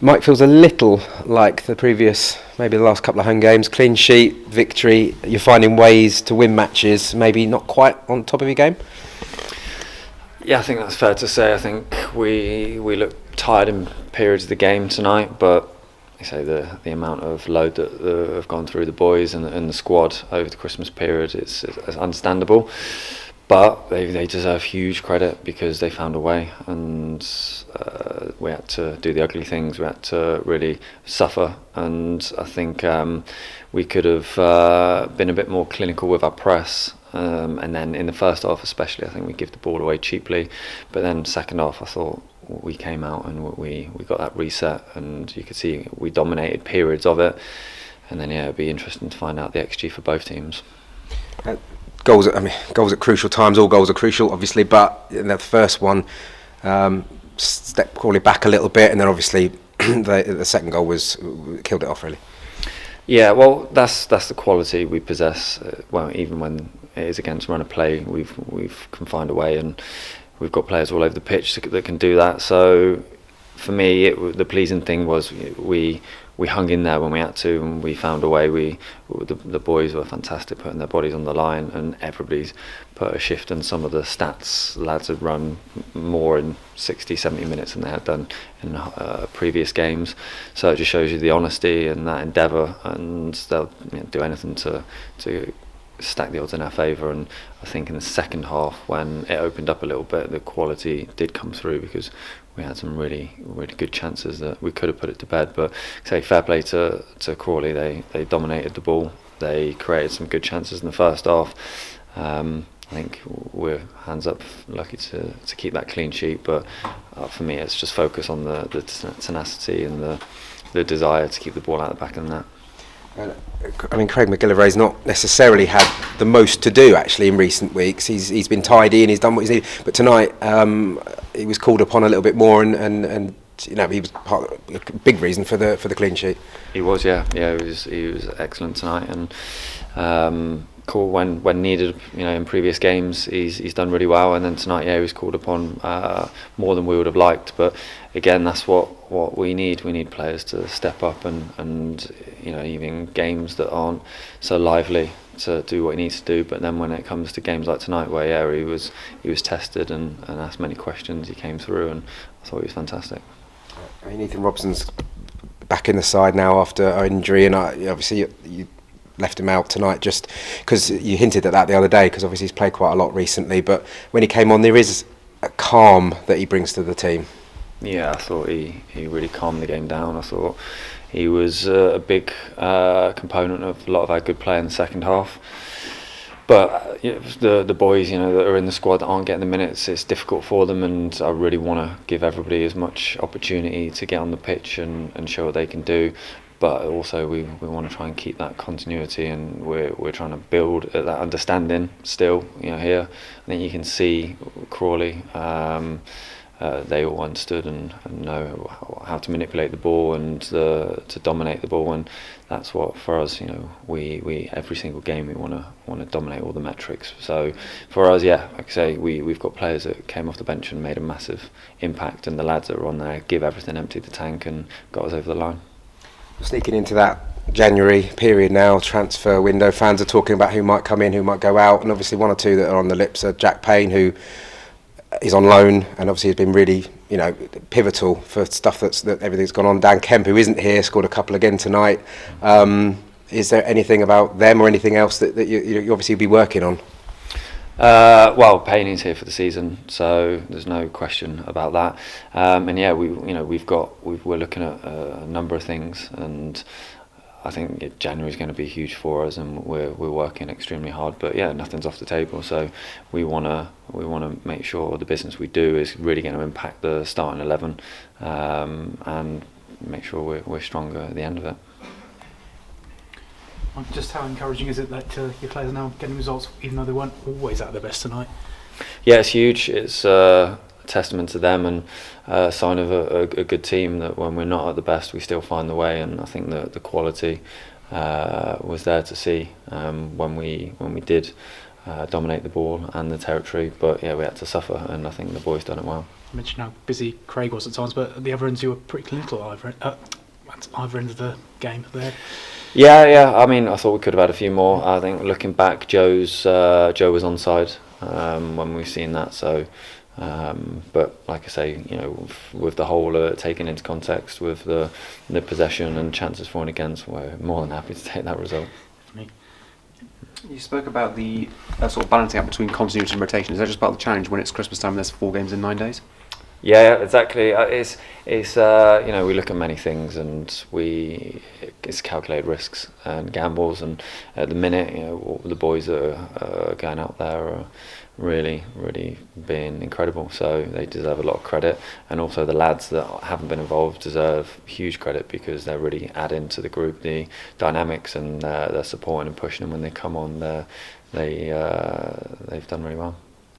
Mike, feels a little like the previous, maybe the last couple of home games, clean sheet, victory. You're finding ways to win matches, maybe not quite on top of your game? Yeah, I think that's fair to say. I think we look tired in periods of the game tonight, but I say the amount of load that have gone through the boys and the squad over the Christmas period, it's understandable. But they deserve huge credit because they found a way, and we had to do the ugly things. We had to really suffer, and I think we could have been a bit more clinical with our press. And then in the first half especially, I think we give the ball away cheaply. But then second half, I thought we came out and we got that reset, and you could see we dominated periods of it. And then it'd be interesting to find out the XG for both teams. Goals at crucial times. All goals are crucial, obviously, but in the first one, stepped Crawley back a little bit, and then obviously the second goal killed it off really. Yeah, well, that's the quality we possess. Well, even when it is against run of play, we can find a way, and we've got players all over the pitch that can do that. So for me, the pleasing thing was we hung in there when we had to, and we found a way. The boys were fantastic putting their bodies on the line, and everybody's put a shift in some of the stats. Lads had run more in 60, 70 minutes than they had done in previous games. So it just shows you the honesty and that endeavour, and they'll do anything to stack the odds in our favour. And I think in the second half, when it opened up a little bit, the quality did come through because we had some really, really good chances that we could have put it to bed. But say fair play to Crawley, they dominated the ball. They created some good chances in the first half. I think we're hands up lucky to keep that clean sheet. But for me, it's just focus on the tenacity and the desire to keep the ball out the back of the net. I mean, Craig McGillivray's not necessarily had the most to do actually in recent weeks. He's been tidy and he's done what he's needed. But tonight he was called upon a little bit more, and he was a big reason for the clean sheet. He was, yeah. He was excellent tonight, and cool when needed. In previous games he's done really well, and then tonight, he was called upon more than we would have liked. But again, that's what we need. We need players to step up and even games that aren't so lively to do what he needs to do. But then when it comes to games like tonight, where he was tested and asked many questions, he came through, and I thought he was fantastic. I mean, Ethan Robson's back in the side now after an injury, and obviously you left him out tonight just because you hinted at that the other day, because obviously he's played quite a lot recently. But when he came on, there is a calm that he brings to the team. Yeah, I thought he really calmed the game down. I thought he was a big component of a lot of our good play in the second half. But the boys, that are in the squad that aren't getting the minutes, it's difficult for them, and I really want to give everybody as much opportunity to get on the pitch and show what they can do. But also we want to try and keep that continuity, and we're trying to build that understanding still. Here, I think you can see Crawley. They all understood and know how to manipulate the ball and to dominate the ball, and that's what for us. We every single game we want to dominate all the metrics. So for us, like I say, we've got players that came off the bench and made a massive impact, and the lads that are on there give everything, emptied the tank, and got us over the line. Sneaking into that January period now, transfer window, fans are talking about who might come in, who might go out, and obviously one or two that are on the lips are Jack Payne, who is on loan and obviously has been really pivotal for stuff that everything's gone on. Dan Kemp, who isn't here, scored a couple again tonight. Is there anything about them or anything else that you obviously be working on? Well, Payne is here for the season, so there's no question about that. And we're looking at a number of things, and I think January is going to be huge for us, and we're working extremely hard. But nothing's off the table, so we want to make sure the business we do is really going to impact the starting 11, and make sure we're stronger at the end of it. Just how encouraging is it that your players are now getting results, even though they weren't always at their best tonight? Yeah, it's huge. It's a testament to them, and a sign of a good team that when we're not at the best, we still find the way. And I think that the quality was there to see when we did dominate the ball and the territory. But we had to suffer, and I think the boys done it well. mentioned how busy Craig was at times, but at the other ends you were pretty clinical at either end of the game there. Yeah. I mean, I thought we could have had a few more. I think looking back, Joe was onside when we've seen that. So, but like I say, with the whole taken into context, with the possession and chances for and against, we're more than happy to take that result. You spoke about the sort of balancing out between continuity and rotation. Is that just part of the challenge when it's Christmas time and there's 4 games in 9 days? Yeah, exactly. It's we look at many things and it's calculated risks and gambles, and at the minute, all the boys that are going out there are really being incredible. So they deserve a lot of credit, and also the lads that haven't been involved deserve huge credit because they're really adding to the group, the dynamics, and they're supporting and pushing them when they come on. They've done really well.